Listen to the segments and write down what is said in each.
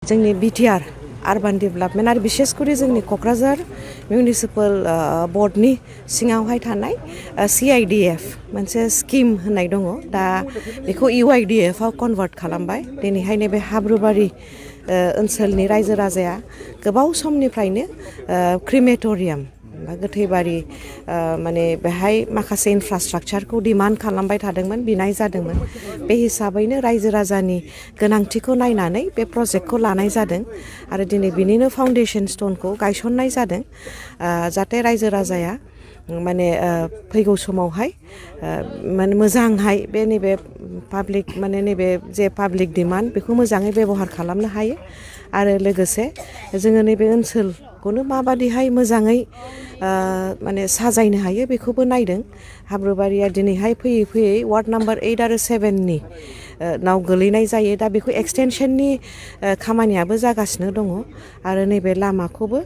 जोंनि BTR urban development आरो बिसेसकरि जोंनि क'क्राझार मिउनिसिपाल बर्डनि सिङावहाय थानाय CIDF मोनसे स्किम होननाय दङ दा बेखौ UIDF आव कनभार्ट खालामबाय दिनैहाय नैबे हाब्रुबारि ओनसोलनि रायजो राजाया गोबाव समनिफ्रायनो क्रिमेटरियाम गोथैबारि माने बेहाय माखासे इनफ्रास्ट्राक्चारखौ डिमान्ड खालामबाय थादोंमोन बिनाय जादोंमोन बे हिसाबैनो रायजो राजानि गोनांथिखौ नायनानै बे प्रजेक्टखौ लानाय जादों आरो दिनै बिनिनो फाउन्डेसन स्टनखौ गायसननाय जादों जाहाथे रायजो राजाया माने फैगौ समावहाय माने मोजांहाय बे नैबे पाब्लिक माने नैबे जे पाब्लिक डिमान्ड बेखौ मोजाङै बेबहार खालामनो हायो आरो लोगोसे जोङो नैबे ओनसोलखौनो माबादिहाय मोजाङै माने साजायनो हायो बेखौबो नायदों हाब्रुबारिया दिनैहाय फैयै फैयै वार्ड नाम्बार 8 आरो 7 नि नाव गोलैनाय जायो दा बेखौ एक्सटेनसननि खामानियाबो जागासिनो दङ आरो नैबे लामाखौबो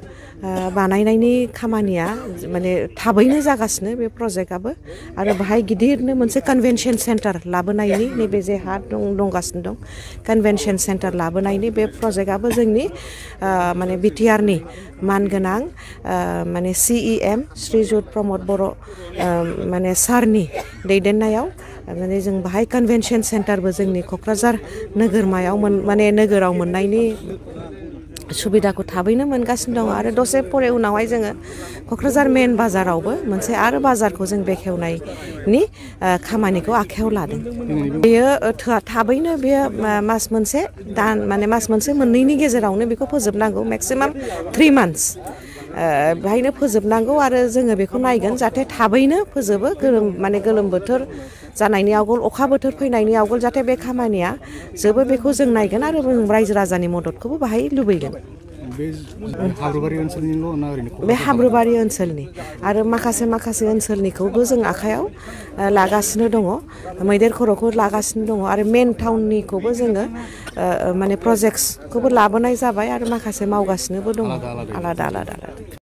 बानायनायनि खामानिया माने थाबैनो जागासिनो बे प्रजेक्टआबो आरो बाहाय गिदिरनो मोनसे कन्वेन्शन सेन्टार लाबोनायनि नैबे जे हा दंगासिनो दं कन्वेन्शन सेन्टार लाबोनायनि बे प्रजेक्टआबो जोंनि माने बिटिआरनि मानगोनां माने CEM श्रीजुत प्रमद बर' माने सारनि दैदेननायाव माने जों बाहाय कन्वेन्शन सेन्टारबो जोंनि क'क्राझार नोगोरमायाव माने नोगोराव मोननायनि सुबिदाखौ थाबैनो मोनगासिनो दङ आरो दसे परे उनावहाय जोङो क'क्राझार मेन बाजारावबो मोनसे आरो बाजारखौ जों बेखेवनायनि खामानिखौ आखायाव लादों बेयो थाबैनो बेयो मास मोनसे दान माने मास मोनसे मोननैनि गेजेरावनो बेखौ फोजोबनांगौ मेक्सिमाम 3 months बेहायनो फोजोबनांगौ आरो जोङो बेखौ नायगोन जाहाथे थाबैनो फोजोबो गोलोम बोथोर जानायनि आवगोल अखा बोथोर फैनायनि आवगोल जाहाथे बे खामानिया जोबो बेखौ जों नायगोन आरो रायजो राजानि मददखौबो बाहाय लुबैगोन बे हाब्रुबारि ओनसोलनि आरो माखासे ओनसोलनिखौबो जों आखायाव लागासिनो दङ मैदेर खर'खौ लागासिनो दङ आरो मेन टाउननिखौबो जोङो माने प्रजेक्टसखौबो लाबोनाय जाबाय आरो माखासे मावगासिनोबो दङ आलादा